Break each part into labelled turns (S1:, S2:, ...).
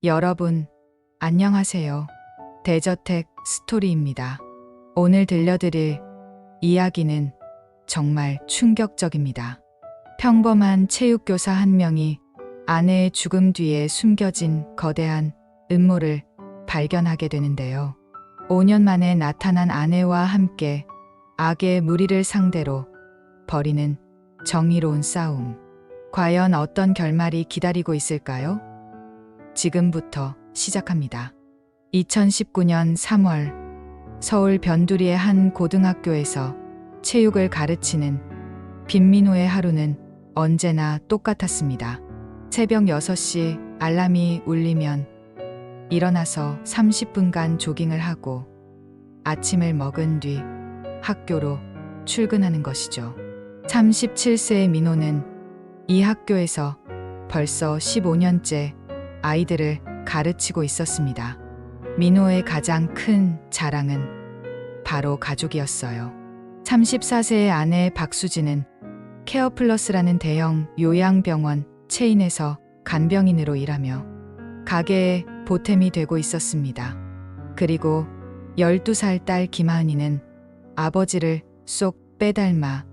S1: 여러분, 안녕하세요. 대저택 스토리입니다. 오늘 들려드릴 이야기는 정말 충격적입니다. 평범한 체육교사 한 명이 아내의 죽음 뒤에 숨겨진 거대한 음모를 발견하게 되는데요. 5년 만에 나타난 아내와 함께 악의 무리를 상대로 벌이는 정의로운 싸움. 과연 어떤 결말이 기다리고 있을까요? 지금부터 시작합니다. 2019년 3월 서울 변두리의 한 고등학교에서 체육을 가르치는 빈민호의 하루는 언제나 똑같았습니다. 새벽 6시 알람이 울리면 일어나서 30분간 조깅을 하고 아침을 먹은 뒤 학교로 출근하는 것이죠. 37세의 민호는 이 학교에서 벌써 15년째 아이들을 가르치고 있었습니다. 민호의 가장 큰 자랑은 바로 가족이었어요. 34세의 아내 박수진은 케어플러스라는 대형 요양병원 체인에서 간병인으로 일하며 가게의 보탬이 되고 있었습니다. 그리고 12살 딸 김하은이는 아버지를 쏙 빼닮아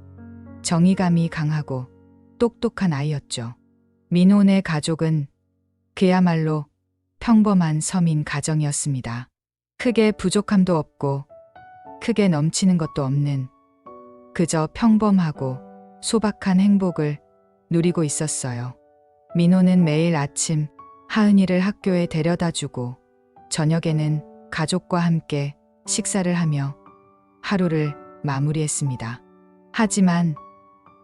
S1: 정의감이 강하고 똑똑한 아이였죠. 민호네 가족은 그야말로 평범한 서민 가정이었습니다. 크게 부족함도 없고 크게 넘치는 것도 없는 그저 평범하고 소박한 행복을 누리고 있었어요. 민호는 매일 아침 하은이를 학교에 데려다주고 저녁에는 가족과 함께 식사를 하며 하루를 마무리했습니다. 하지만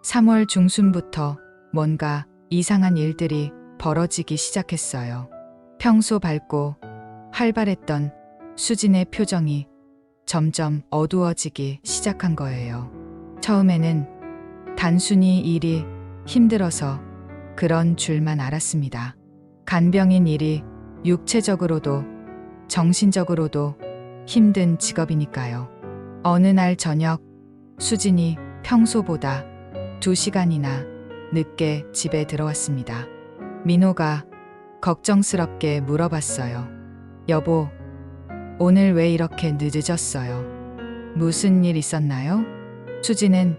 S1: 3월 중순부터 뭔가 이상한 일들이 벌어지기 시작했어요. 평소 밝고 활발했던 수진의 표정이 점점 어두워지기 시작한 거예요. 처음에는 단순히 일이 힘들어서 그런 줄만 알았습니다. 간병인 일이 육체적으로도 정신적으로도 힘든 직업이니까요. 어느 날 저녁 수진이 평소보다 2시간이나 늦게 집에 들어왔습니다. 민호가 걱정스럽게 물어봤어요. 여보, 오늘 왜 이렇게 늦어졌어요? 무슨 일 있었나요? 수진은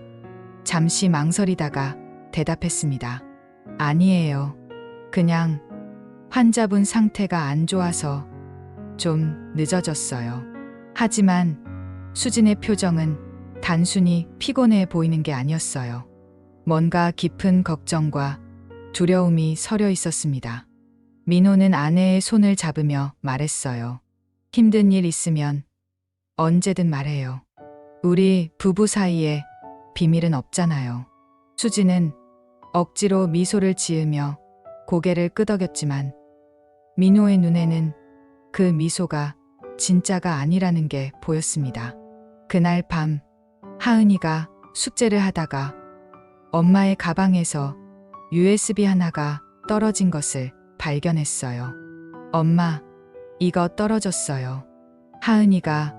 S1: 잠시 망설이다가 대답했습니다. 아니에요. 그냥 환자분 상태가 안 좋아서 좀 늦어졌어요. 하지만 수진의 표정은 단순히 피곤해 보이는 게 아니었어요. 뭔가 깊은 걱정과 두려움이 서려 있었습니다. 민호는 아내의 손을 잡으며 말했어요. 힘든 일 있으면 언제든 말해요. 우리 부부 사이에 비밀은 없잖아요. 수진은 억지로 미소를 지으며 고개를 끄덕였지만 민호의 눈에는 그 미소가 진짜가 아니라는 게 보였습니다. 그날 밤 하은이가 숙제를 하다가 엄마의 가방에서 USB 하나가 떨어진 것을 발견했어요. 엄마, 이거 떨어졌어요. 하은이가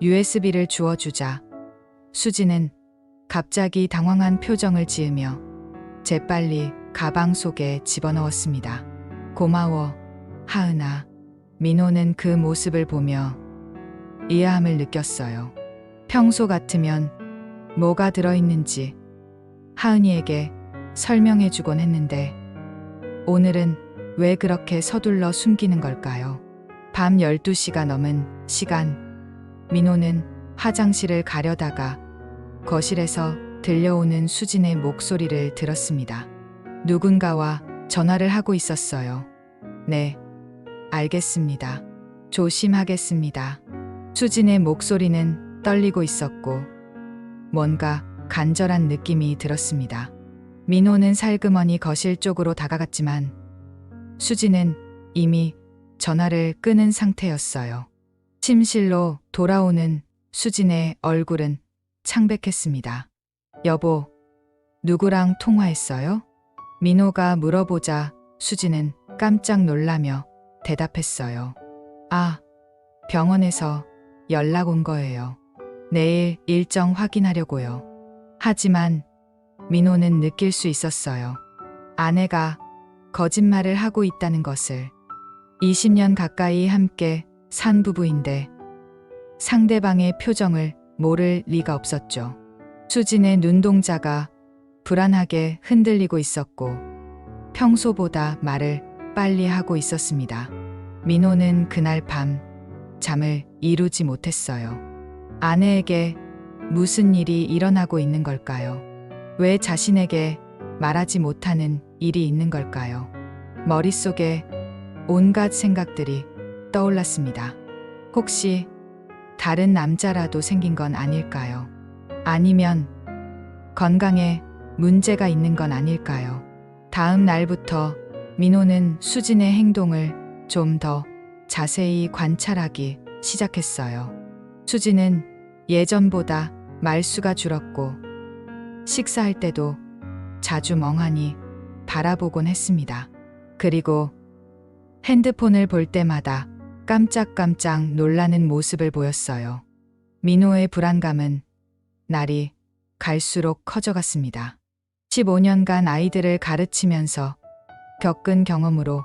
S1: USB를 주워주자 수진은 갑자기 당황한 표정을 지으며 재빨리 가방 속에 집어넣었습니다. 고마워, 하은아. 민호는 그 모습을 보며 이해함을 느꼈어요. 평소 같으면 뭐가 들어있는지 하은이에게 설명해주곤 했는데 오늘은 왜 그렇게 서둘러 숨기는 걸까요? 밤 12시가 넘은 시간, 민호는 화장실을 가려다가 거실에서 들려오는 수진의 목소리를 들었습니다. 누군가와 전화를 하고 있었어요. 네, 알겠습니다. 조심하겠습니다. 수진의 목소리는 떨리고 있었고 뭔가 간절한 느낌이 들었습니다. 민호는 살그머니 거실 쪽으로 다가갔지만 수진은 이미 전화를 끊은 상태였어요. 침실로 돌아오는 수진의 얼굴은 창백했습니다. 여보, 누구랑 통화했어요? 민호가 물어보자 수진은 깜짝 놀라며 대답했어요. 아, 병원에서 연락 온 거예요. 내일 일정 확인하려고요. 하지만 민호는 느낄 수 있었어요. 아내가 거짓말을 하고 있다는 것을. 20년 가까이 함께 산 부부인데 상대방의 표정을 모를 리가 없었죠. 수진의 눈동자가 불안하게 흔들리고 있었고 평소보다 말을 빨리 하고 있었습니다. 민호는 그날 밤 잠을 이루지 못했어요. 아내에게 무슨 일이 일어나고 있는 걸까요? 왜 자신에게 말하지 못하는 일이 있는 걸까요? 머릿속에 온갖 생각들이 떠올랐습니다. 혹시 다른 남자라도 생긴 건 아닐까요? 아니면 건강에 문제가 있는 건 아닐까요? 다음 날부터 민호는 수진의 행동을 좀 더 자세히 관찰하기 시작했어요. 수진은 예전보다 말수가 줄었고 식사할 때도 자주 멍하니 바라보곤 했습니다. 그리고 핸드폰을 볼 때마다 깜짝깜짝 놀라는 모습을 보였어요. 민호의 불안감은 날이 갈수록 커져갔습니다. 15년간 아이들을 가르치면서 겪은 경험으로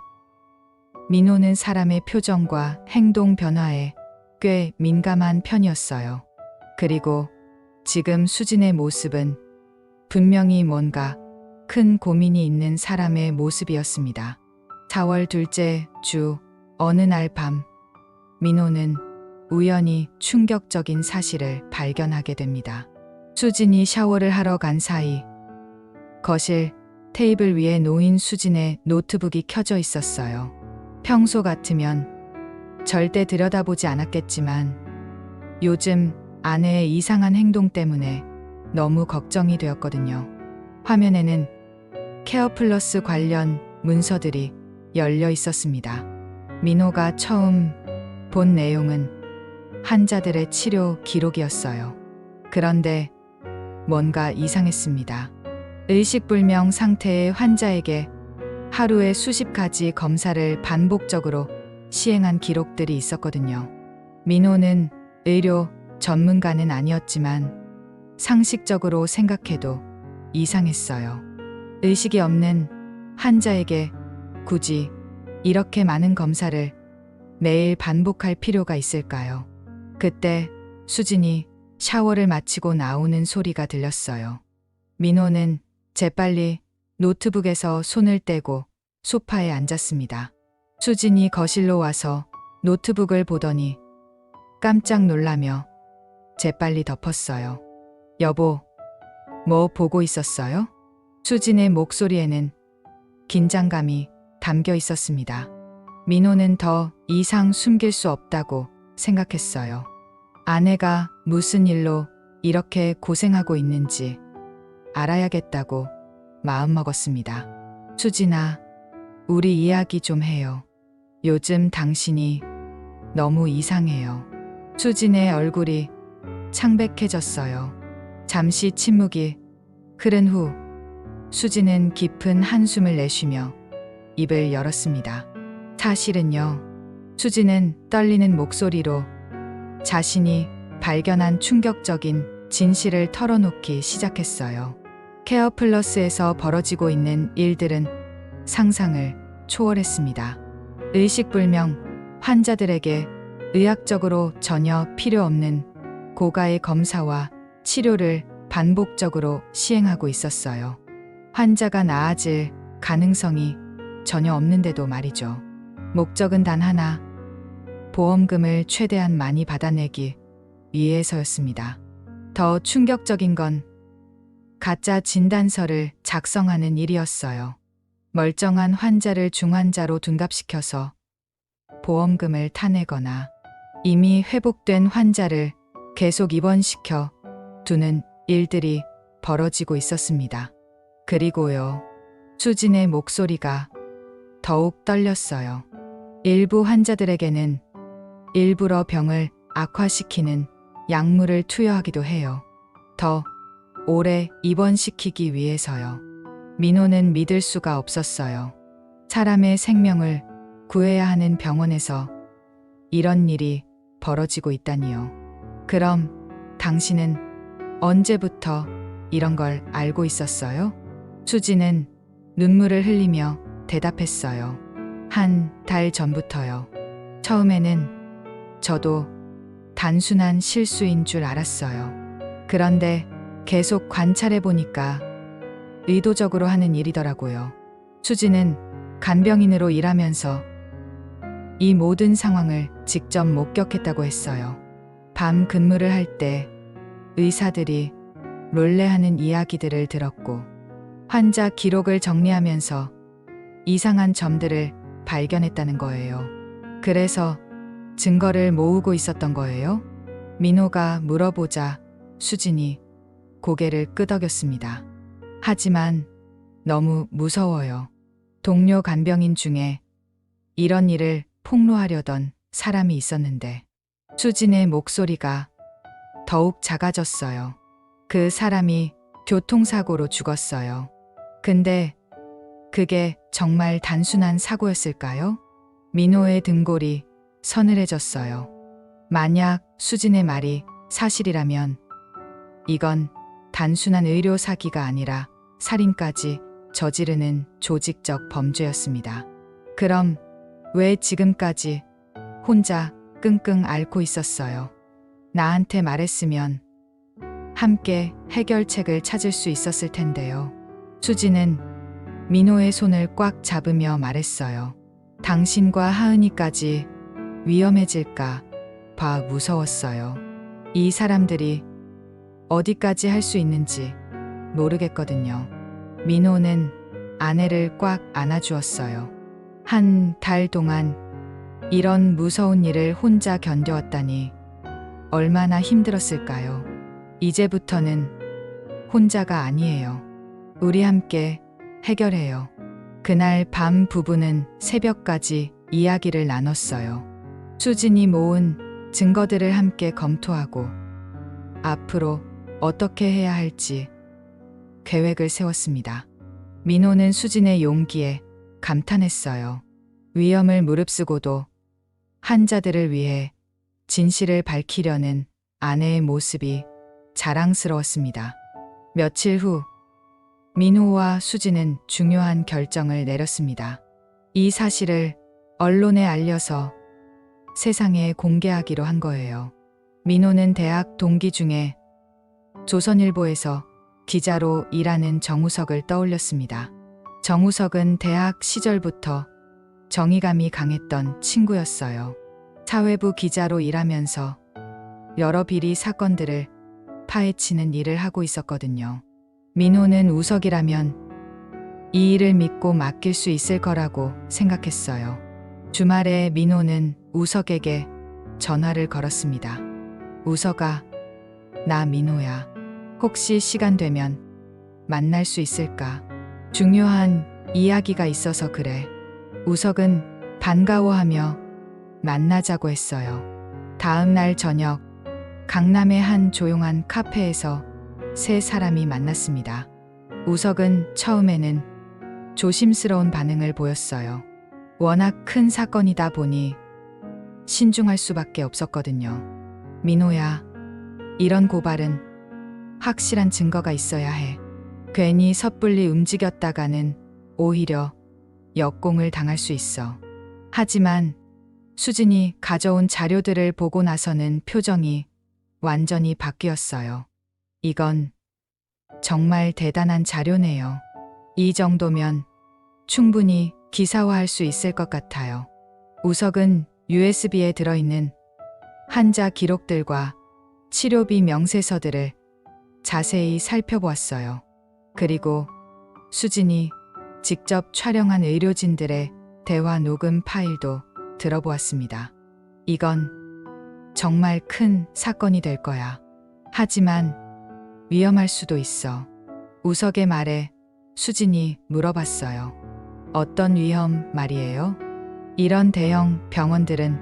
S1: 민호는 사람의 표정과 행동 변화에 꽤 민감한 편이었어요. 그리고 지금 수진의 모습은 분명히 뭔가 큰 고민이 있는 사람의 모습이었습니다. 4월 둘째 주 어느 날 밤 민호는 우연히 충격적인 사실을 발견하게 됩니다. 수진이 샤워를 하러 간 사이 거실 테이블 위에 놓인 수진의 노트북이 켜져 있었어요. 평소 같으면 절대 들여다보지 않았겠지만 요즘 아내의 이상한 행동 때문에 너무 걱정이 되었거든요. 화면에는 케어플러스 관련 문서들이 열려 있었습니다. 민호가 처음 본 내용은 환자들의 치료 기록이었어요. 그런데 뭔가 이상했습니다. 의식불명 상태의 환자에게 하루에 수십 가지 검사를 반복적으로 시행한 기록들이 있었거든요. 민호는 의료 전문가는 아니었지만 상식적으로 생각해도 이상했어요. 의식이 없는 환자에게 굳이 이렇게 많은 검사를 매일 반복할 필요가 있을까요? 그때 수진이 샤워를 마치고 나오는 소리가 들렸어요. 민호는 재빨리 노트북에서 손을 떼고 소파에 앉았습니다. 수진이 거실로 와서 노트북을 보더니 깜짝 놀라며 재빨리 덮었어요. 여보, 뭐 보고 있었어요? 수진의 목소리에는 긴장감이 담겨 있었습니다. 민호는 더 이상 숨길 수 없다고 생각했어요. 아내가 무슨 일로 이렇게 고생하고 있는지 알아야겠다고 마음먹었습니다. 수진아, 우리 이야기 좀 해요. 요즘 당신이 너무 이상해요. 수진의 얼굴이 창백해졌어요. 잠시 침묵이 흐른 후 수진은 깊은 한숨을 내쉬며 입을 열었습니다. 사실은요. 수진은 떨리는 목소리로 자신이 발견한 충격적인 진실을 털어놓기 시작했어요. 케어플러스에서 벌어지고 있는 일들은 상상을 초월했습니다. 의식불명 환자들에게 의학적으로 전혀 필요 없는 고가의 검사와 치료를 반복적으로 시행하고 있었어요. 환자가 나아질 가능성이 전혀 없는데도 말이죠. 목적은 단 하나, 보험금을 최대한 많이 받아내기 위해서였습니다. 더 충격적인 건 가짜 진단서를 작성하는 일이었어요. 멀쩡한 환자를 중환자로 둔갑시켜서 보험금을 타내거나 이미 회복된 환자를 계속 입원시켜 두는 일들이 벌어지고 있었습니다. 그리고요, 수진의 목소리가 더욱 떨렸어요. 일부 환자들에게는 일부러 병을 악화시키는 약물을 투여하기도 해요. 더 오래 입원시키기 위해서요. 민호는 믿을 수가 없었어요. 사람의 생명을 구해야 하는 병원에서 이런 일이 벌어지고 있다니요. 그럼 당신은 언제부터 이런 걸 알고 있었어요? 수진은 눈물을 흘리며 대답했어요. 한 달 전부터요. 처음에는 저도 단순한 실수인 줄 알았어요. 그런데 계속 관찰해 보니까 의도적으로 하는 일이더라고요. 수지는 간병인으로 일하면서 이 모든 상황을 직접 목격했다고 했어요. 밤 근무를 할 때 의사들이 롤레하는 이야기들을 들었고 환자 기록을 정리하면서 이상한 점들을 발견했다는 거예요. 그래서 증거를 모으고 있었던 거예요? 민호가 물어보자 수진이 고개를 끄덕였습니다. 하지만 너무 무서워요. 동료 간병인 중에 이런 일을 폭로하려던 사람이 있었는데 수진의 목소리가 더욱 작아졌어요. 그 사람이 교통사고로 죽었어요. 근데 그게 정말 단순한 사고였을까요? 민호의 등골이 서늘해졌어요. 만약 수진의 말이 사실이라면 이건 단순한 의료 사기가 아니라 살인까지 저지르는 조직적 범죄였습니다. 그럼 왜 지금까지 혼자 끙끙 앓고 있었어요? 나한테 말했으면 함께 해결책을 찾을 수 있었을 텐데요. 수지는 민호의 손을 꽉 잡으며 말했어요. 당신과 하은이까지 위험해질까 봐 무서웠어요. 이 사람들이 어디까지 할 수 있는지 모르겠거든요. 민호는 아내를 꽉 안아주었어요. 한 달 동안 이런 무서운 일을 혼자 견뎌왔다니 얼마나 힘들었을까요? 이제부터는 혼자가 아니에요. 우리 함께 해결해요. 그날 밤 부부는 새벽까지 이야기를 나눴어요. 수진이 모은 증거들을 함께 검토하고 앞으로 어떻게 해야 할지 계획을 세웠습니다. 민호는 수진의 용기에 감탄했어요. 위험을 무릅쓰고도 환자들을 위해 진실을 밝히려는 아내의 모습이 자랑스러웠습니다. 며칠 후 민호와 수진은 중요한 결정을 내렸습니다. 이 사실을 언론에 알려서 세상에 공개하기로 한 거예요. 민호는 대학 동기 중에 조선일보에서 기자로 일하는 정우석을 떠올렸습니다. 정우석은 대학 시절부터 정의감이 강했던 친구였어요. 사회부 기자로 일하면서 여러 비리 사건들을 파헤치는 일을 하고 있었거든요. 민호는 우석이라면 이 일을 믿고 맡길 수 있을 거라고 생각했어요. 주말에 민호는 우석에게 전화를 걸었습니다. 우석아, 나 민호야. 혹시 시간 되면 만날 수 있을까? 중요한 이야기가 있어서 그래. 우석은 반가워하며 만나자고 했어요. 다음 날 저녁 강남의 한 조용한 카페에서 세 사람이 만났습니다. 우석은 처음에는 조심스러운 반응을 보였어요. 워낙 큰 사건이다 보니 신중할 수밖에 없었거든요. 민호야, 이런 고발은 확실한 증거가 있어야 해. 괜히 섣불리 움직였다가는 오히려 역공을 당할 수 있어. 하지만 수진이 가져온 자료들을 보고 나서는 표정이 완전히 바뀌었어요. 이건 정말 대단한 자료네요. 이 정도면 충분히 기사화할 수 있을 것 같아요. 우석은 USB에 들어있는 환자 기록들과 치료비 명세서들을 자세히 살펴보았어요. 그리고 수진이 직접 촬영한 의료진들의 대화 녹음 파일도 들어보았습니다. 이건 정말 큰 사건이 될 거야. 하지만 위험할 수도 있어. 우석의 말에 수진이 물어봤어요. 어떤 위험 말이에요? 이런 대형 병원들은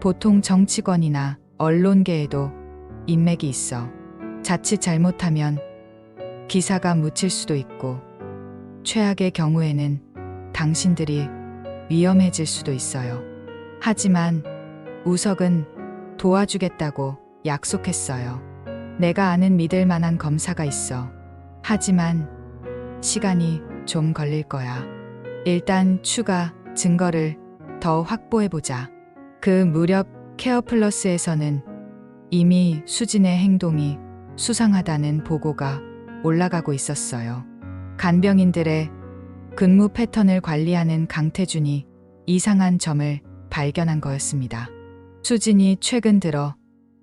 S1: 보통 정치권이나 언론계에도 인맥이 있어. 자칫 잘못하면 기사가 묻힐 수도 있고 최악의 경우에는 당신들이 위험해질 수도 있어요. 하지만 우석은 도와주겠다고 약속했어요. 내가 아는 믿을 만한 검사가 있어. 하지만 시간이 좀 걸릴 거야. 일단 추가 증거를 더 확보해보자. 그 무렵 케어플러스에서는 이미 수진의 행동이 수상하다는 보고가 올라가고 있었어요. 간병인들의 근무 패턴을 관리하는 강태준이 이상한 점을 발견한 거였습니다. 수진이 최근 들어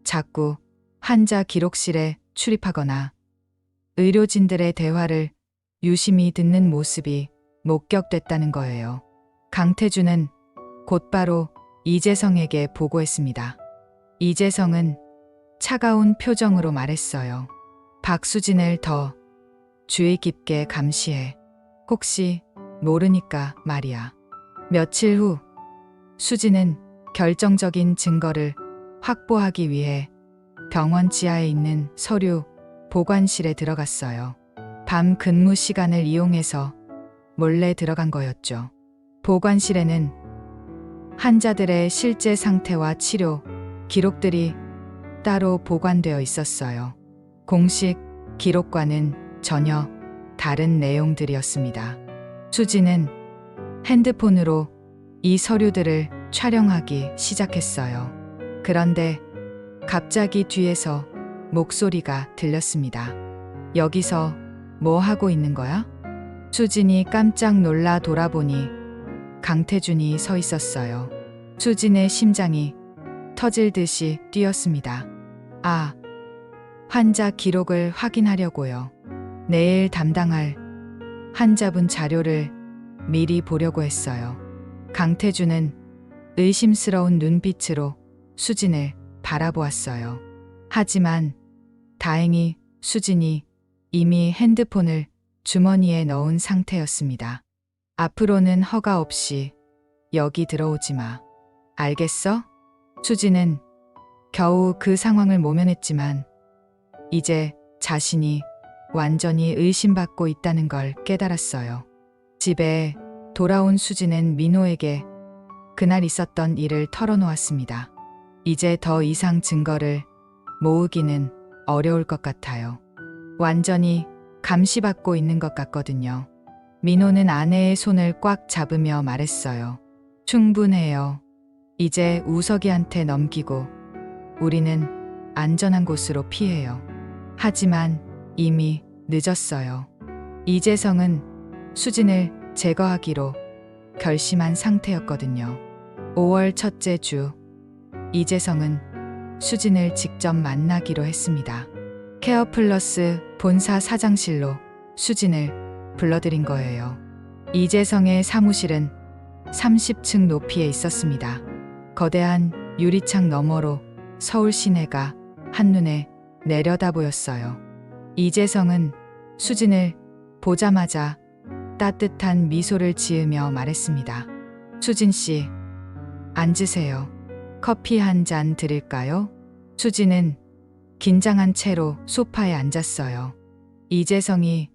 S1: 자꾸 환자 기록실에 출입하거나 의료진들의 대화를 유심히 듣는 모습이 목격됐다는 거예요. 강태준은 곧바로 이재성에게 보고했습니다. 이재성은 차가운 표정으로 말했어요. 박수진을 더 주의 깊게 감시해. 혹시 모르니까 말이야. 며칠 후 수진은 결정적인 증거를 확보하기 위해 병원 지하에 있는 서류 보관실에 들어갔어요. 밤 근무 시간을 이용해서 몰래 들어간 거였죠. 보관실에는 환자들의 실제 상태와 치료 기록들이 따로 보관되어 있었어요. 공식 기록과는 전혀 다른 내용들이었습니다. 수진은 핸드폰으로 이 서류들을 촬영하기 시작했어요. 그런데 갑자기 뒤에서 목소리가 들렸습니다. 여기서 뭐 하고 있는 거야? 수진이 깜짝 놀라 돌아보니 강태준이 서 있었어요. 수진의 심장이 터질 듯이 뛰었습니다. 아, 환자 기록을 확인하려고요. 내일 담당할 환자분 자료를 미리 보려고 했어요. 강태준은 의심스러운 눈빛으로 수진을 바라보았어요. 하지만 다행히 수진이 이미 핸드폰을 주머니에 넣은 상태였습니다. 앞으로는 허가 없이 여기 들어오지 마. 알겠어? 수진은 겨우 그 상황을 모면했지만 이제 자신이 완전히 의심받고 있다는 걸 깨달았어요. 집에 돌아온 수진은 민호에게 그날 있었던 일을 털어놓았습니다. 이제 더 이상 증거를 모으기는 어려울 것 같아요. 완전히 감시받고 있는 것 같거든요. 민호는 아내의 손을 꽉 잡으며 말했어요. 충분해요. 이제 우석이한테 넘기고 우리는 안전한 곳으로 피해요. 하지만 이미 늦었어요. 이재성은 수진을 제거하기로 결심한 상태였거든요. 5월 첫째 주, 이재성은 수진을 직접 만나기로 했습니다. 케어플러스 본사 사장실로 수진을 불러들인 거예요. 이재성의 사무실은 30층 높이에 있었습니다. 거대한 유리창 너머로 서울 시내가 한눈에 내려다 보였어요. 이재성은 수진을 보자마자 따뜻한 미소를 지으며 말했습니다. 수진 씨, 앉으세요. 커피 한 잔 드릴까요? 수진은 긴장한 채로 소파에 앉았어요. 이재성이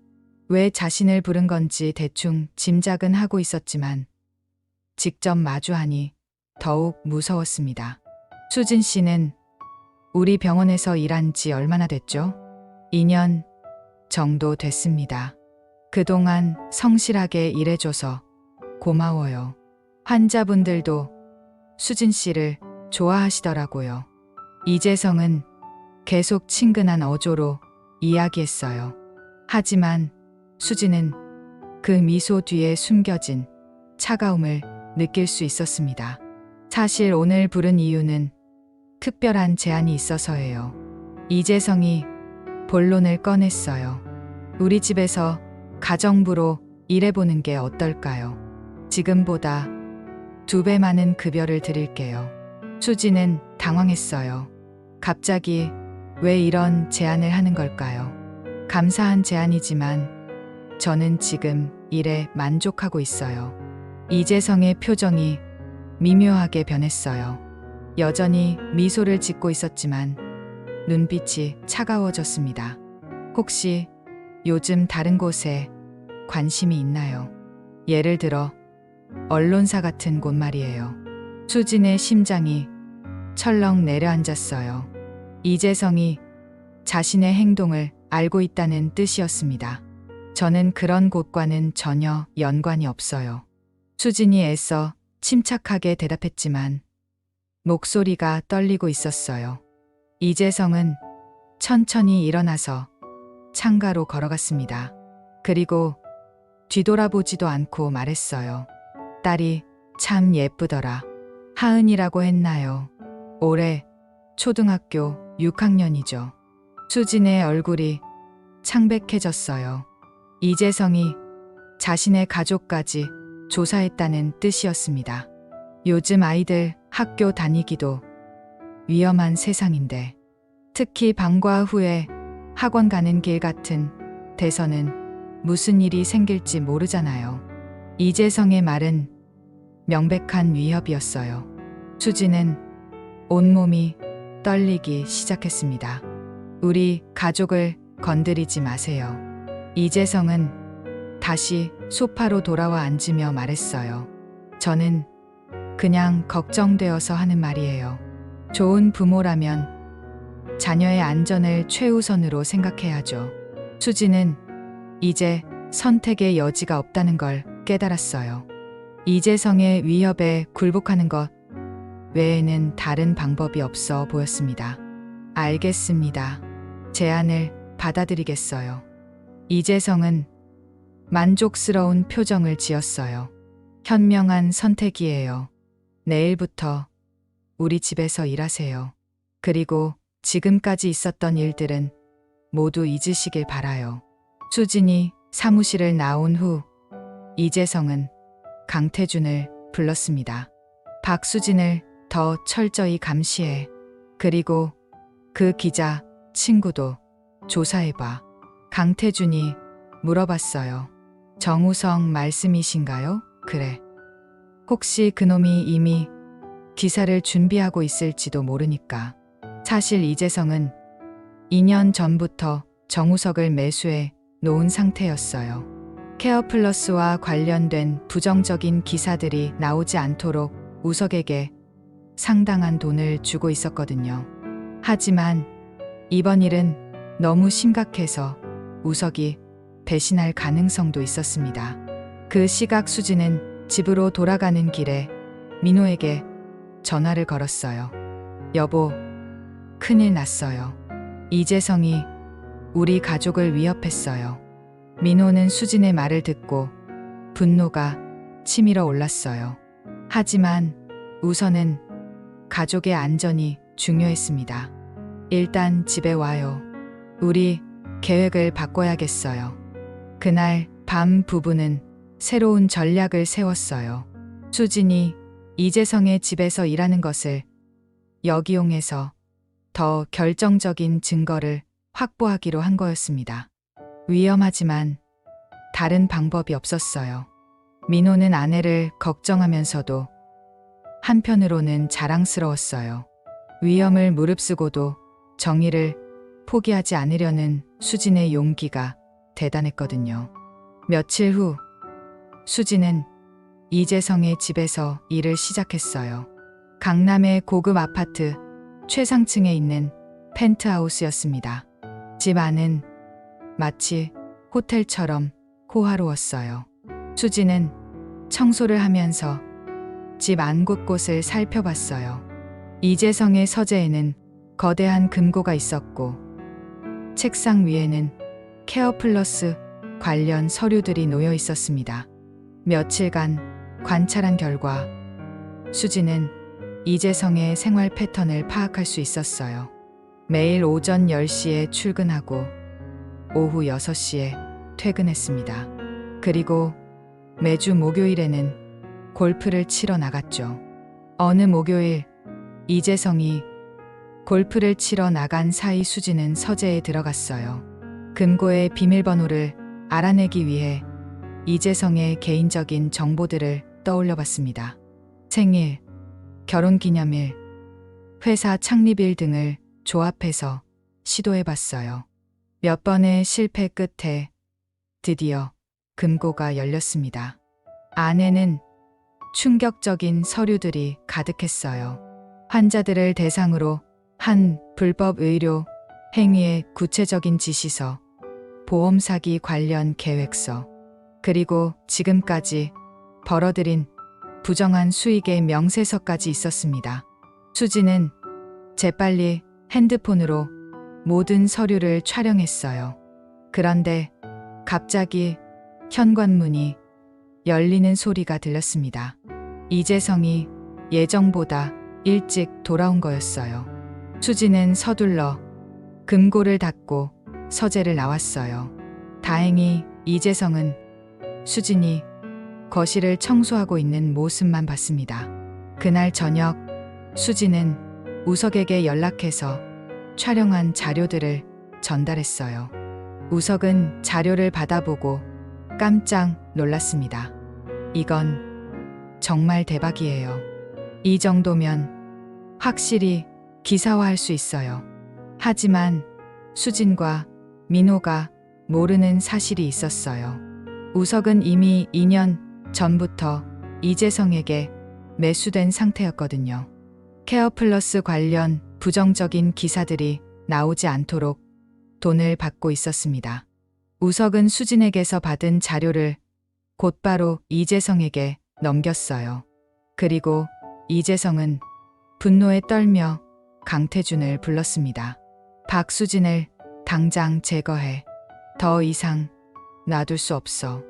S1: 왜 자신을 부른 건지 대충 짐작은 하고 있었지만 직접 마주하니 더욱 무서웠습니다. 수진 씨는 우리 병원에서 일한 지 얼마나 됐죠? 2년 정도 됐습니다. 그동안 성실하게 일해줘서 고마워요. 환자분들도 수진 씨를 좋아하시더라고요. 이재성은 계속 친근한 어조로 이야기했어요. 하지만 수진은 그 미소 뒤에 숨겨진 차가움을 느낄 수 있었습니다. 사실 오늘 부른 이유는 특별한 제안이 있어서예요. 이재성이 본론을 꺼냈어요. 우리 집에서 가정부로 일해보는 게 어떨까요? 지금보다 2배 많은 급여를 드릴게요. 수진은 당황했어요. 갑자기 왜 이런 제안을 하는 걸까요? 감사한 제안이지만 저는 지금 일에 만족하고 있어요. 이재성의 표정이 미묘하게 변했어요. 여전히 미소를 짓고 있었지만 눈빛이 차가워졌습니다. 혹시 요즘 다른 곳에 관심이 있나요? 예를 들어 언론사 같은 곳 말이에요. 수진의 심장이 철렁 내려앉았어요. 이재성이 자신의 행동을 알고 있다는 뜻이었습니다. 저는 그런 곳과는 전혀 연관이 없어요. 수진이 애써 침착하게 대답했지만 목소리가 떨리고 있었어요. 이재성은 천천히 일어나서 창가로 걸어갔습니다. 그리고 뒤돌아보지도 않고 말했어요. 딸이 참 예쁘더라. 하은이라고 했나요? 올해 초등학교 6학년이죠. 수진의 얼굴이 창백해졌어요. 이재성이 자신의 가족까지 조사했다는 뜻이었습니다. 요즘 아이들 학교 다니기도 위험한 세상인데, 특히 방과 후에 학원 가는 길 같은 데서는 무슨 일이 생길지 모르잖아요. 이재성의 말은 명백한 위협이었어요. 수지는 온몸이 떨리기 시작했습니다. 우리 가족을 건드리지 마세요. 이재성은 다시 소파로 돌아와 앉으며 말했어요. 저는 그냥 걱정되어서 하는 말이에요. 좋은 부모라면 자녀의 안전을 최우선으로 생각해야죠. 수지는 이제 선택의 여지가 없다는 걸 깨달았어요. 이재성의 위협에 굴복하는 것 외에는 다른 방법이 없어 보였습니다. 알겠습니다. 제안을 받아들이겠어요. 이재성은 만족스러운 표정을 지었어요. 현명한 선택이에요. 내일부터 우리 집에서 일하세요. 그리고 지금까지 있었던 일들은 모두 잊으시길 바라요. 수진이 사무실을 나온 후 이재성은 강태준을 불렀습니다. 박수진을 더 철저히 감시해. 그리고 그 기자 친구도 조사해봐. 강태준이 물어봤어요. 정우성 말씀이신가요? 그래. 혹시 그놈이 이미 기사를 준비하고 있을지도 모르니까. 사실 이재성은 2년 전부터 정우석을 매수해 놓은 상태였어요. 케어플러스와 관련된 부정적인 기사들이 나오지 않도록 우석에게 상당한 돈을 주고 있었거든요. 하지만 이번 일은 너무 심각해서 우석이 배신할 가능성도 있었습니다. 그 시각 수지는 집으로 돌아가는 길에 민호에게 전화를 걸었어요. 여보, 큰일 났어요. 이재성이 우리 가족을 위협했어요. 민호는 수진의 말을 듣고 분노가 치밀어 올랐어요. 하지만 우선은 가족의 안전이 중요했습니다. 일단 집에 와요. 우리 계획을 바꿔야겠어요. 그날 밤 부부는 새로운 전략을 세웠어요. 수진이 이재성의 집에서 일하는 것을 역이용해서 더 결정적인 증거를 확보하기로 한 거였습니다. 위험하지만 다른 방법이 없었어요. 민호는 아내를 걱정하면서도 한편으로는 자랑스러웠어요. 위험을 무릅쓰고도 정의를 포기하지 않으려는 수진의 용기가 대단했거든요. 며칠 후 수진은 이재성의 집에서 일을 시작했어요. 강남의 고급 아파트 최상층에 있는 펜트하우스였습니다. 집 안은 마치 호텔처럼 호화로웠어요. 수진은 청소를 하면서 집 안 곳곳을 살펴봤어요. 이재성의 서재에는 거대한 금고가 있었고 책상 위에는 케어플러스 관련 서류들이 놓여 있었습니다. 며칠간 관찰한 결과 수지는 이재성의 생활 패턴을 파악할 수 있었어요. 매일 오전 10시에 출근하고 오후 6시에 퇴근했습니다. 그리고 매주 목요일에는 골프를 치러 나갔죠. 어느 목요일 이재성이 골프를 치러 나간 사이 수지는 서재에 들어갔어요. 금고의 비밀번호를 알아내기 위해 이재성의 개인적인 정보들을 떠올려 봤습니다. 생일, 결혼기념일, 회사 창립일 등을 조합해서 시도해 봤어요. 몇 번의 실패 끝에 드디어 금고가 열렸습니다. 안에는 충격적인 서류들이 가득했어요. 환자들을 대상으로 한 불법 의료 행위의 구체적인 지시서, 보험 사기 관련 계획서, 그리고 지금까지 벌어들인 부정한 수익의 명세서까지 있었습니다. 수진은 재빨리 핸드폰으로 모든 서류를 촬영했어요. 그런데 갑자기 현관문이 열리는 소리가 들렸습니다. 이재성이 예정보다 일찍 돌아온 거였어요. 수진은 서둘러 금고를 닫고 서재를 나왔어요. 다행히 이재성은 수진이 거실을 청소하고 있는 모습만 봤습니다. 그날 저녁 수진은 우석에게 연락해서 촬영한 자료들을 전달했어요. 우석은 자료를 받아보고 깜짝 놀랐습니다. 이건 정말 대박이에요. 이 정도면 확실히 기사화할 수 있어요. 하지만 수진과 민호가 모르는 사실이 있었어요. 우석은 이미 2년 전부터 이재성에게 매수된 상태였거든요. 케어플러스 관련 부정적인 기사들이 나오지 않도록 돈을 받고 있었습니다. 우석은 수진에게서 받은 자료를 곧바로 이재성에게 넘겼어요. 그리고 이재성은 분노에 떨며 강태준을 불렀습니다. 박수진을 당장 제거해. 더 이상 놔둘 수 없어.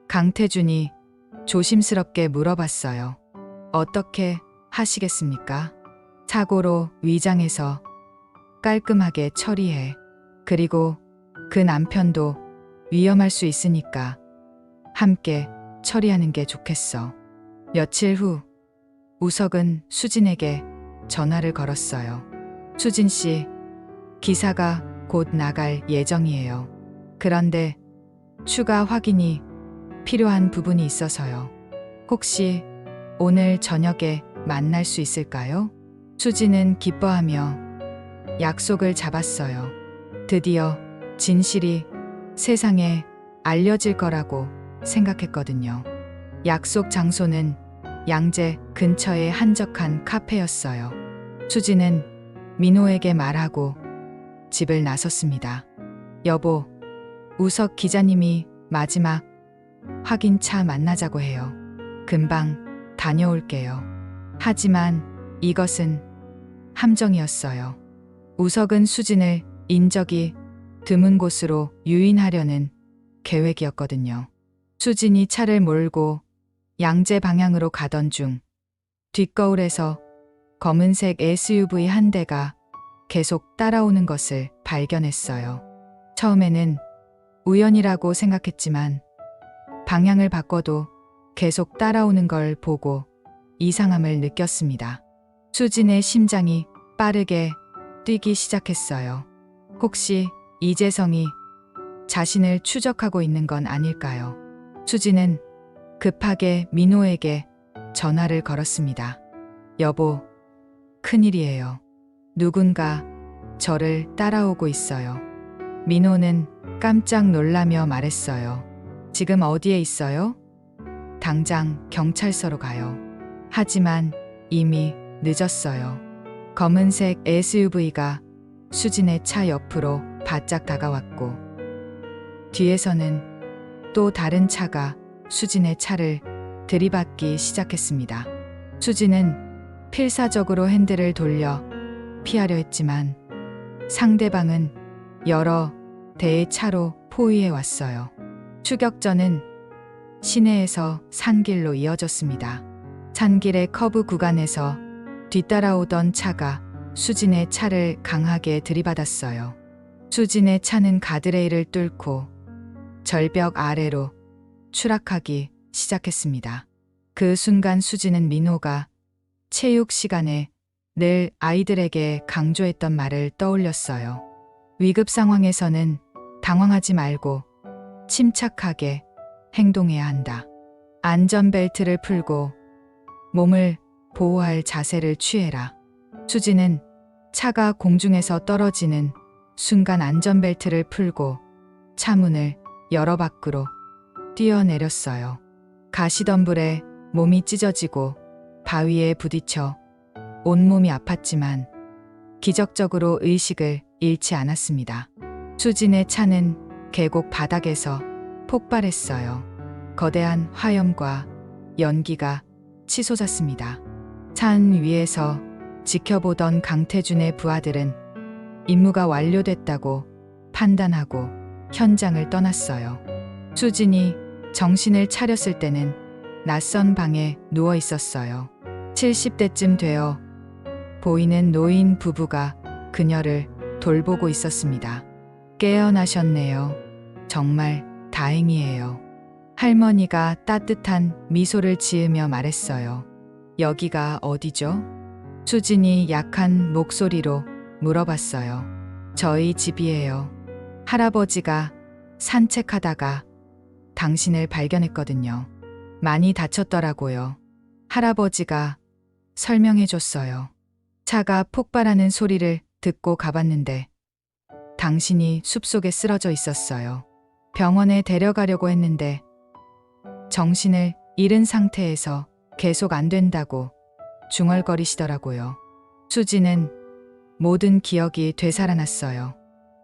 S1: 강태준이 조심스럽게 물어봤어요. 어떻게 하시겠습니까? 사고로 위장해서 깔끔하게 처리해. 그리고 그 남편도 위험할 수 있으니까 함께 처리하는 게 좋겠어. 며칠 후 우석은 수진에게 전화를 걸었어요. 수진 씨, 기사가 곧 나갈 예정이에요. 그런데 추가 확인이 필요한 부분이 있어서요. 혹시 오늘 저녁에 만날 수 있을까요? 수진은 기뻐하며 약속을 잡았어요. 드디어 진실이 세상에 알려질 거라고 생각했거든요. 약속 장소는 양재 근처의 한적한 카페였어요. 수진은 민호에게 말하고 집을 나섰습니다. 여보, 우석 기자님이 마지막 확인차 만나자고 해요. 금방 다녀올게요. 하지만 이것은 함정이었어요. 우석은 수진을 인적이 드문 곳으로 유인하려는 계획이었거든요. 수진이 차를 몰고 양재 방향으로 가던 중 뒷거울에서 검은색 SUV 한 대가 계속 따라오는 것을 발견했어요. 처음에는 우연이라고 생각했지만 방향을 바꿔도 계속 따라오는 걸 보고 이상함을 느꼈습니다. 수진의 심장이 빠르게 뛰기 시작했어요. 혹시 이재성이 자신을 추적하고 있는 건 아닐까요? 수진은 급하게 민호에게 전화를 걸었습니다. 여보, 큰일이에요. 누군가 저를 따라오고 있어요. 민호는 깜짝 놀라며 말했어요. 지금 어디에 있어요? 당장 경찰서로 가요. 하지만 이미 늦었어요. 검은색 SUV가 수진의 차 옆으로 바짝 다가왔고 뒤에서는 또 다른 차가 수진의 차를 들이받기 시작했습니다. 수진은 필사적으로 핸들을 돌려 피하려 했지만 상대방은 여러 대의 차로 포위해 왔어요. 추격전은 시내에서 산길로 이어졌습니다. 산길의 커브 구간에서 뒤따라오던 차가 수진의 차를 강하게 들이받았어요. 수진의 차는 가드레일을 뚫고 절벽 아래로 추락하기 시작했습니다. 그 순간 수진은 민호가 체육 시간에 늘 아이들에게 강조했던 말을 떠올렸어요. 위급 상황에서는 당황하지 말고 침착하게 행동해야 한다. 안전벨트를 풀고 몸을 보호할 자세를 취해라. 수진은 차가 공중에서 떨어지는 순간 안전벨트를 풀고 차 문을 열어 밖으로 뛰어내렸어요. 가시덤불에 몸이 찢어지고 바위에 부딪혀 온몸이 아팠지만 기적적으로 의식을 잃지 않았습니다. 수진의 차는 계곡 바닥에서 폭발했어요. 거대한 화염과 연기가 치솟았습니다. 산 위에서 지켜보던 강태준의 부하들은 임무가 완료됐다고 판단하고 현장을 떠났어요. 수진이 정신을 차렸을 때는 낯선 방에 누워 있었어요. 70대쯤 되어 보이는 노인 부부가 그녀를 돌보고 있었습니다. 깨어나셨네요. 정말 다행이에요. 할머니가 따뜻한 미소를 지으며 말했어요. 여기가 어디죠? 수진이 약한 목소리로 물어봤어요. 저희 집이에요. 할아버지가 산책하다가 당신을 발견했거든요. 많이 다쳤더라고요. 할아버지가 설명해 줬어요. 차가 폭발하는 소리를 듣고 가봤는데 당신이 숲속에 쓰러져 있었어요. 병원에 데려가려고 했는데 정신을 잃은 상태에서 계속 안 된다고 중얼거리시더라고요. 수지는 모든 기억이 되살아났어요.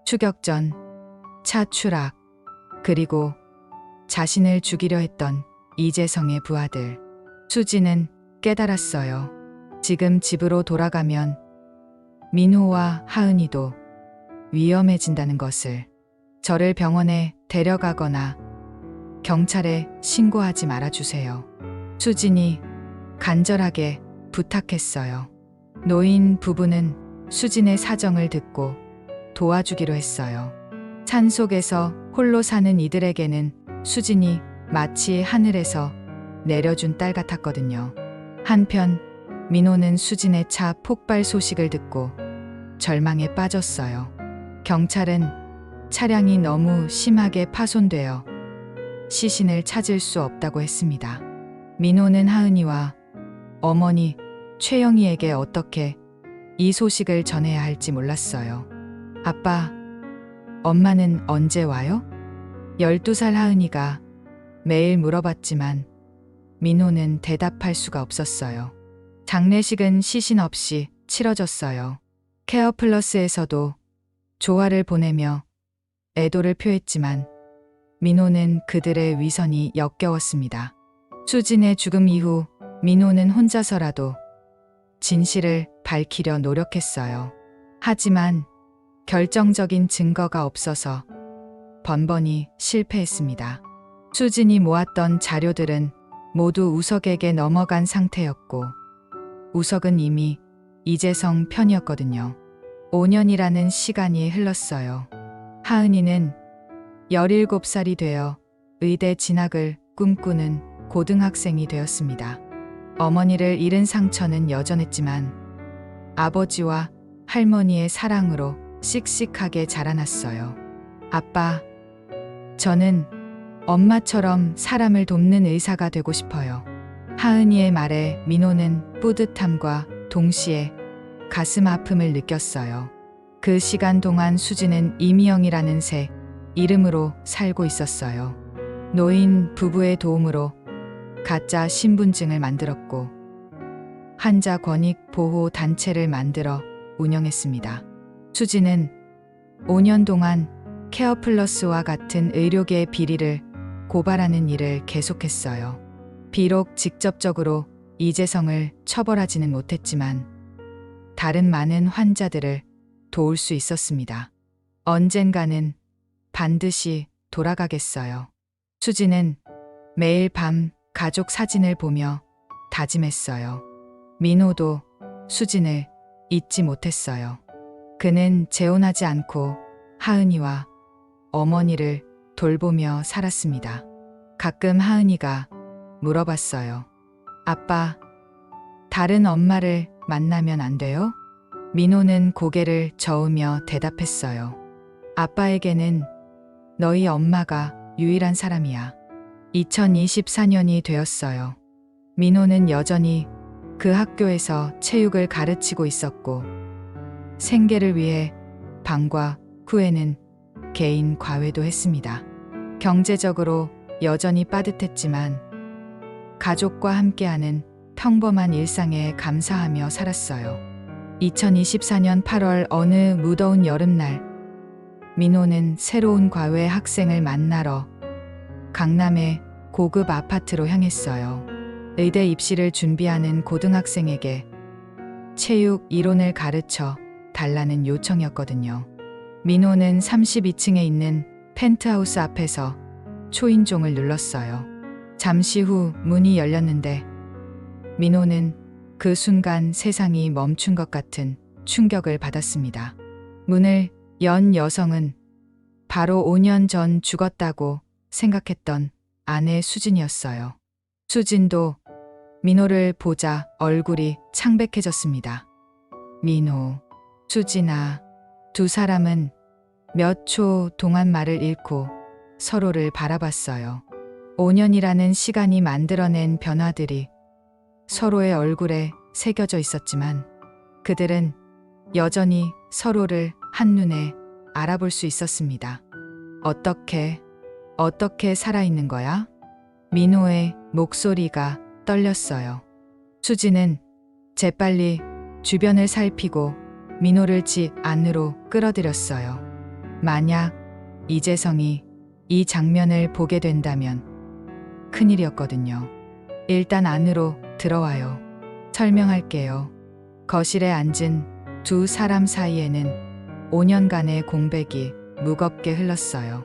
S1: 추격 전, 차 추락, 그리고 자신을 죽이려 했던 이재성의 부하들. 수지는 깨달았어요. 지금 집으로 돌아가면 민호와 하은이도 위험해진다는 것을. 저를 병원에 데려가거나 경찰에 신고하지 말아주세요. 수진이 간절하게 부탁했어요. 노인 부부는 수진의 사정을 듣고 도와주기로 했어요. 산속에서 홀로 사는 이들에게는 수진이 마치 하늘에서 내려준 딸 같았거든요. 한편 민호는 수진의 차 폭발 소식을 듣고 절망에 빠졌어요. 경찰은 차량이 너무 심하게 파손되어 시신을 찾을 수 없다고 했습니다. 민호는 하은이와 어머니 최영희에게 어떻게 이 소식을 전해야 할지 몰랐어요. 아빠, 엄마는 언제 와요? 12살 하은이가 매일 물어봤지만 민호는 대답할 수가 없었어요. 장례식은 시신 없이 치러졌어요. 케어플러스에서도 조화를 보내며 애도를 표했지만 민호는 그들의 위선이 역겨웠습니다. 수진의 죽음 이후 민호는 혼자서라도 진실을 밝히려 노력했어요. 하지만 결정적인 증거가 없어서 번번이 실패했습니다. 수진이 모았던 자료들은 모두 우석에게 넘어간 상태였고 우석은 이미 이재성 편이었거든요. 5년이라는 시간이 흘렀어요. 하은이는 17살이 되어 의대 진학을 꿈꾸는 고등학생이 되었습니다. 어머니를 잃은 상처는 여전했지만 아버지와 할머니의 사랑으로 씩씩하게 자라났어요. 아빠, 저는 엄마처럼 사람을 돕는 의사가 되고 싶어요. 하은이의 말에 민호는 뿌듯함과 동시에 가슴 아픔을 느꼈어요. 그 시간 동안 수지는 이미영이라는 새 이름으로 살고 있었어요. 노인 부부의 도움으로 가짜 신분증을 만들었고 환자 권익 보호 단체를 만들어 운영했습니다. 수지는 5년 동안 케어플러스와 같은 의료계의 비리를 고발하는 일을 계속했어요. 비록 직접적으로 이재성을 처벌하지는 못했지만 다른 많은 환자들을 도울 수 있었습니다. 언젠가는 반드시 돌아가겠어요. 수지는 매일 밤 가족 사진을 보며 다짐했어요. 민호도 수진을 잊지 못했어요. 그는 재혼하지 않고 하은이와 어머니를 돌보며 살았습니다. 가끔 하은이가 물어봤어요. 아빠, 다른 엄마를 만나면 안 돼요? 민호는 고개를 저으며 대답했어요. 아빠에게는 너희 엄마가 유일한 사람이야. 2024년이 되었어요. 민호는 여전히 그 학교에서 체육을 가르치고 있었고 생계를 위해 방과 후에는 개인 과외도 했습니다. 경제적으로 여전히 빠듯했지만 가족과 함께하는 평범한 일상에 감사하며 살았어요. 2024년 8월 어느 무더운 여름날 민호는 새로운 과외 학생을 만나러 강남의 고급 아파트로 향했어요. 의대 입시를 준비하는 고등학생에게 체육 이론을 가르쳐 달라는 요청이었거든요. 민호는 32층에 있는 펜트하우스 앞에서 초인종을 눌렀어요. 잠시 후 문이 열렸는데 민호는 그 순간 세상이 멈춘 것 같은 충격을 받았습니다. 문을 연 여성은 바로 5년 전 죽었다고 생각했던 아내 수진이었어요. 수진도 민호를 보자 얼굴이 창백해졌습니다. 민호, 수진아, 두 사람은 몇 초 동안 말을 잃고 서로를 바라봤어요. 5년이라는 시간이 만들어낸 변화들이 서로의 얼굴에 새겨져 있었지만 그들은 여전히 서로를 한눈에 알아볼 수 있었습니다. 어떻게 살아있는 거야? 민호의 목소리가 떨렸어요. 수진은 재빨리 주변을 살피고 민호를 집 안으로 끌어들였어요. 만약 이재성이 이 장면을 보게 된다면 큰일이었거든요. 일단 안으로 들어와요. 설명할게요. 거실에 앉은 두 사람 사이에는 5년간의 공백이 무겁게 흘렀어요.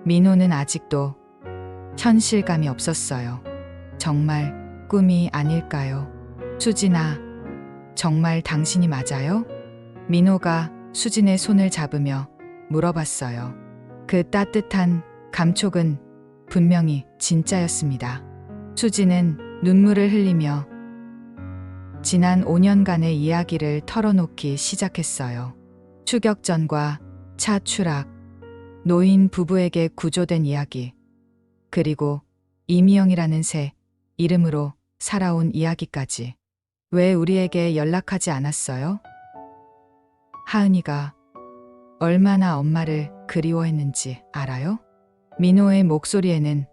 S1: 민호는 아직도 현실감이 없었어요. 정말 꿈이 아닐까요? 수진아, 정말 당신이 맞아요? 민호가 수진의 손을 잡으며 물어봤어요. 그 따뜻한 감촉은 분명히 진짜였습니다. 수진은 눈물을 흘리며 지난 5년간의 이야기를 털어놓기 시작했어요. 추격전과 차 추락, 노인 부부에게 구조된 이야기, 그리고 이미영이라는 새 이름으로 살아온 이야기까지. 왜 우리에게 연락하지 않았어요? 하은이가 얼마나 엄마를 그리워했는지 알아요? 민호의 목소리에는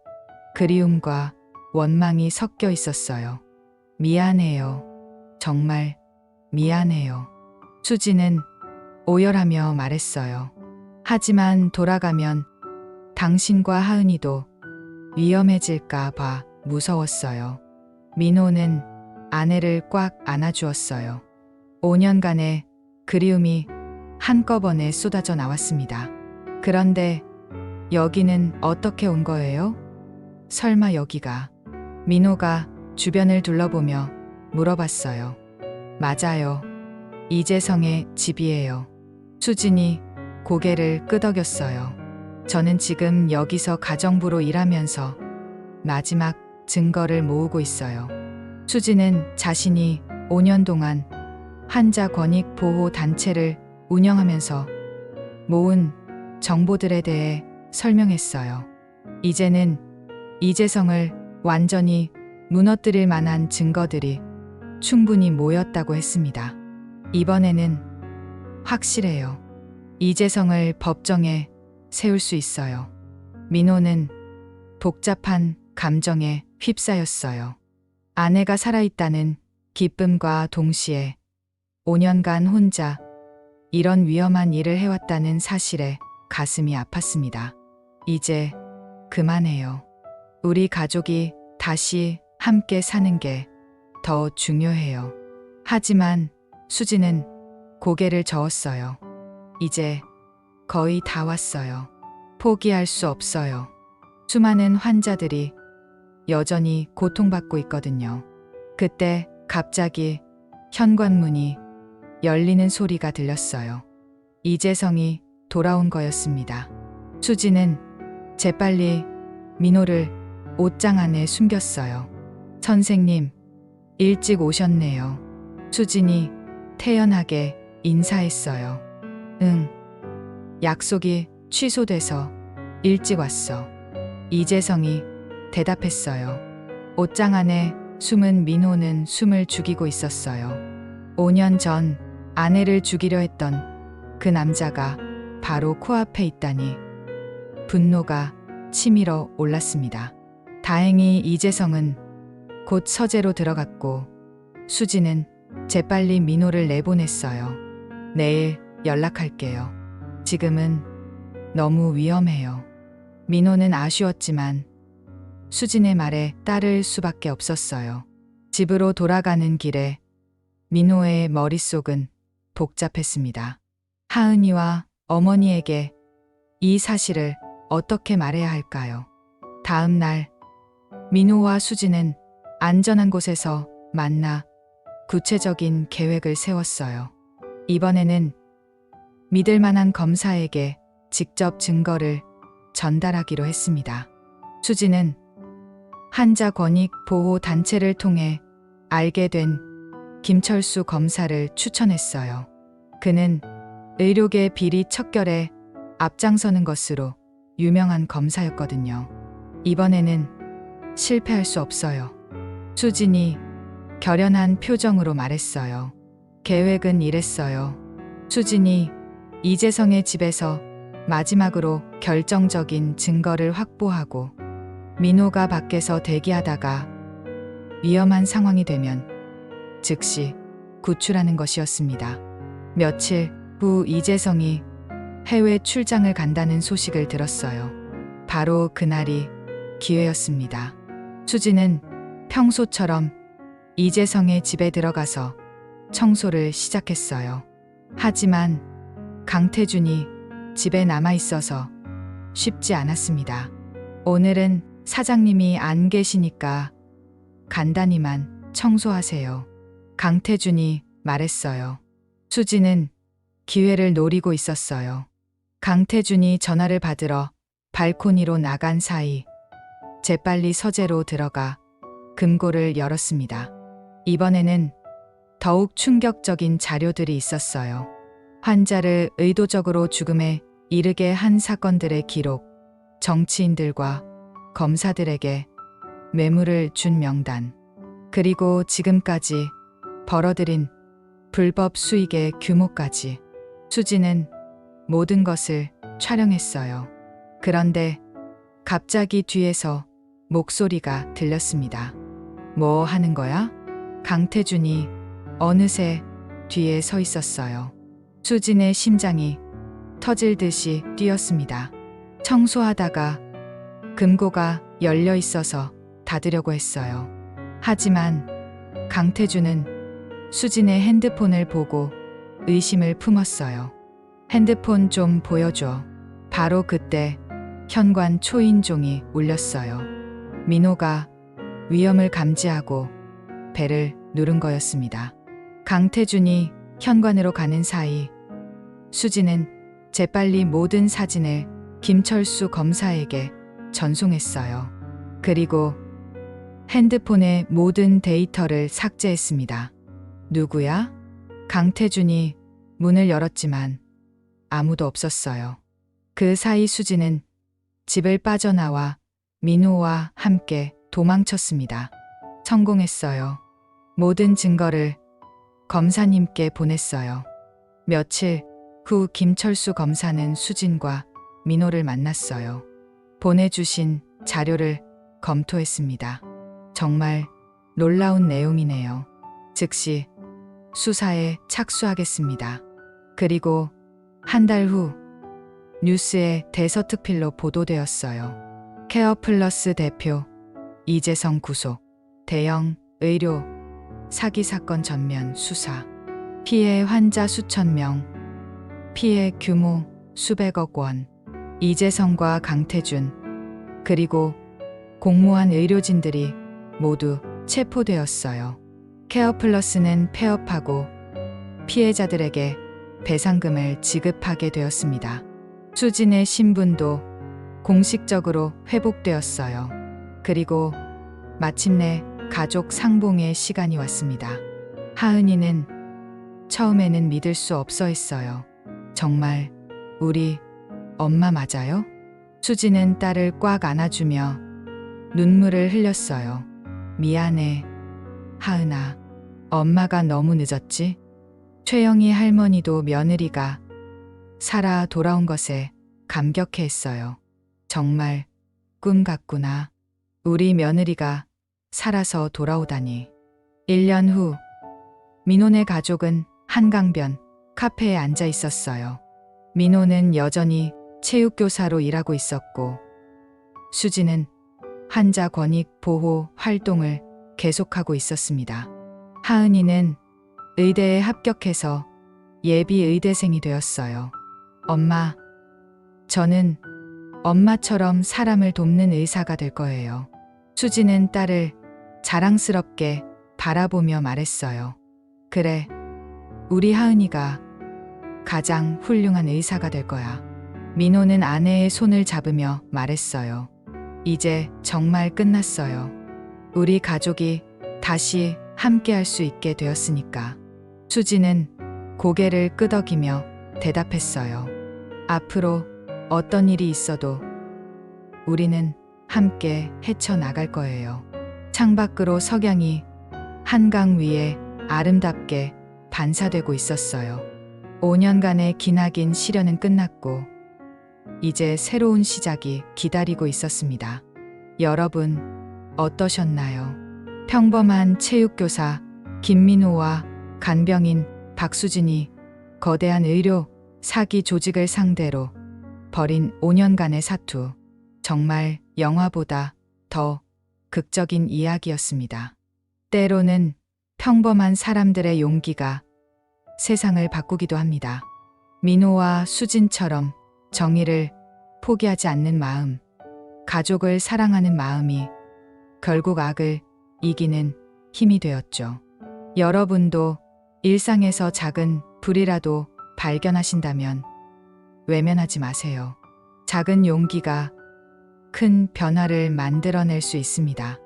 S1: 그리움과 원망이 섞여 있었어요. 미안해요. 정말 미안해요. 수지는 오열하며 말했어요. 하지만 돌아가면 당신과 하은이도 위험해질까 봐 무서웠어요. 민호는 아내를 꽉 안아주었어요. 5년간의 그리움이 한꺼번에 쏟아져 나왔습니다. 그런데 여기는 어떻게 온 거예요? 설마 여기가? 민호가 주변을 둘러보며 물어봤어요. 맞아요. 이재성의 집이에요. 수진이 고개를 끄덕였어요. 저는 지금 여기서 가정부로 일하면서 마지막 증거를 모으고 있어요. 수진은 자신이 5년 동안 환자 권익 보호 단체를 운영하면서 모은 정보들에 대해 설명했어요. 이제는 이재성을 완전히 무너뜨릴 만한 증거들이 충분히 모였다고 했습니다. 이번에는 확실해요. 이재성을 법정에 세울 수 있어요. 민호는 복잡한 감정에 휩싸였어요. 아내가 살아있다는 기쁨과 동시에 5년간 혼자 이런 위험한 일을 해왔다는 사실에 가슴이 아팠습니다. 이제 그만해요. 우리 가족이 다시 함께 사는 게 더 중요해요. 하지만 수지는 고개를 저었어요. 이제 거의 다 왔어요. 포기할 수 없어요. 수많은 환자들이 여전히 고통받고 있거든요. 그때 갑자기 현관문이 열리는 소리가 들렸어요. 이재성이 돌아온 거였습니다. 수지는 재빨리 민호를 옷장 안에 숨겼어요. 선생님, 일찍 오셨네요. 수진이 태연하게 인사했어요. 응. 약속이 취소돼서 일찍 왔어. 이재성이 대답했어요. 옷장 안에 숨은 민호는 숨을 죽이고 있었어요. 5년 전 아내를 죽이려 했던 그 남자가 바로 코앞에 있다니 분노가 치밀어 올랐습니다. 다행히 이재성은 곧 서재로 들어갔고 수지는 재빨리 민호를 내보냈어요. 내일 연락할게요. 지금은 너무 위험해요. 민호는 아쉬웠지만 수진의 말에 따를 수밖에 없었어요. 집으로 돌아가는 길에 민호의 머릿속은 복잡했습니다. 하은이와 어머니에게 이 사실을 어떻게 말해야 할까요? 다음 날 민호와 수지는 안전한 곳에서 만나 구체적인 계획을 세웠어요. 이번에는 믿을 만한 검사에게 직접 증거를 전달하기로 했습니다. 수지는 환자 권익 보호 단체를 통해 알게 된 김철수 검사를 추천했어요. 그는 의료계 비리 척결에 앞장서는 것으로 유명한 검사였거든요. 이번에는 실패할 수 없어요. 수진이 결연한 표정으로 말했어요. 계획은 이랬어요. 수진이 이재성의 집에서 마지막으로 결정적인 증거를 확보하고 민호가 밖에서 대기하다가 위험한 상황이 되면 즉시 구출하는 것이었습니다. 며칠 후 이재성이 해외 출장을 간다는 소식을 들었어요. 바로 그날이 기회였습니다. 수지는 평소처럼 이재성의 집에 들어가서 청소를 시작했어요. 하지만 강태준이 집에 남아 있어서 쉽지 않았습니다. 오늘은 사장님이 안 계시니까 간단히만 청소하세요. 강태준이 말했어요. 수지는 기회를 노리고 있었어요. 강태준이 전화를 받으러 발코니로 나간 사이 재빨리 서재로 들어가 금고를 열었습니다. 이번에는 더욱 충격적인 자료들이 있었어요. 환자를 의도적으로 죽음에 이르게 한 사건들의 기록, 정치인들과 검사들에게 뇌물을 준 명단, 그리고 지금까지 벌어들인 불법 수익의 규모까지. 수지는 모든 것을 촬영했어요. 그런데 갑자기 뒤에서 목소리가 들렸습니다. 뭐 하는 거야? 강태준이 어느새 뒤에 서 있었어요. 수진의 심장이 터질 듯이 뛰었습니다. 청소하다가 금고가 열려 있어서 닫으려고 했어요. 하지만 강태준은 수진의 핸드폰을 보고 의심을 품었어요. 핸드폰 좀 보여줘. 바로 그때 현관 초인종이 울렸어요. 민호가 위험을 감지하고 벨을 누른 거였습니다. 강태준이 현관으로 가는 사이 수지는 재빨리 모든 사진을 김철수 검사에게 전송했어요. 그리고 핸드폰의 모든 데이터를 삭제했습니다. 누구야? 강태준이 문을 열었지만 아무도 없었어요. 그 사이 수지는 집을 빠져나와 민호와 함께 도망쳤습니다. 성공했어요. 모든 증거를 검사님께 보냈어요. 며칠 후 김철수 검사는 수진과 민호를 만났어요. 보내주신 자료를 검토했습니다. 정말 놀라운 내용이네요. 즉시 수사에 착수하겠습니다. 그리고 한 달 후 뉴스에 대서특필로 보도되었어요. 케어플러스 대표 이재성 구속, 대형 의료 사기 사건 전면 수사, 피해 환자 수천 명, 피해 규모 수백억 원, 이재성과 강태준, 그리고 공모한 의료진들이 모두 체포되었어요. 케어플러스는 폐업하고 피해자들에게 배상금을 지급하게 되었습니다. 수진의 신분도 공식적으로 회복되었어요. 그리고 마침내 가족 상봉의 시간이 왔습니다. 하은이는 처음에는 믿을 수 없어 했어요. 정말 우리 엄마 맞아요? 수지는 딸을 꽉 안아주며 눈물을 흘렸어요. 미안해, 하은아. 엄마가 너무 늦었지? 최영희 할머니도 며느리가 살아 돌아온 것에 감격해했어요. 정말 꿈 같구나. 우리 며느리가 살아서 돌아오다니. 1년 후 민호네 가족은 한강변 카페에 앉아 있었어요. 민호는 여전히 체육교사로 일하고 있었고 수지는 환자 권익 보호 활동을 계속하고 있었습니다. 하은이는 의대에 합격해서 예비 의대생이 되었어요. 엄마, 저는 엄마처럼 사람을 돕는 의사가 될 거예요. 수지는 딸을 자랑스럽게 바라보며 말했어요. 그래, 우리 하은이가 가장 훌륭한 의사가 될 거야. 민호는 아내의 손을 잡으며 말했어요. 이제 정말 끝났어요. 우리 가족이 다시 함께 할 수 있게 되었으니까. 수지는 고개를 끄덕이며 대답했어요. 앞으로 어떤 일이 있어도 우리는 함께 헤쳐나갈 거예요. 창밖으로 석양이 한강 위에 아름답게 반사되고 있었어요. 5년간의 기나긴 시련은 끝났고 이제 새로운 시작이 기다리고 있었습니다. 여러분, 어떠셨나요? 평범한 체육교사 김민호와 간병인 박수진이 거대한 의료 사기 조직을 상대로 벌인 5년간의 사투. 정말 영화보다 더 극적인 이야기였습니다. 때로는 평범한 사람들의 용기가 세상을 바꾸기도 합니다. 민호와 수진처럼 정의를 포기하지 않는 마음, 가족을 사랑하는 마음이 결국 악을 이기는 힘이 되었죠. 여러분도 일상에서 작은 불이라도 발견하신다면 외면하지 마세요. 작은 용기가 큰 변화를 만들어낼 수 있습니다.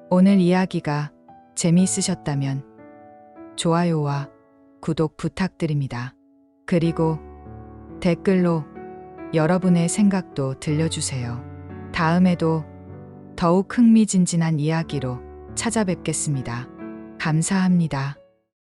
S1: 오늘 이야기가 재미있으셨다면 좋아요와 구독 부탁드립니다. 그리고 댓글로 여러분의 생각도 들려주세요. 다음에도 더욱 흥미진진한 이야기로 찾아뵙겠습니다. 감사합니다.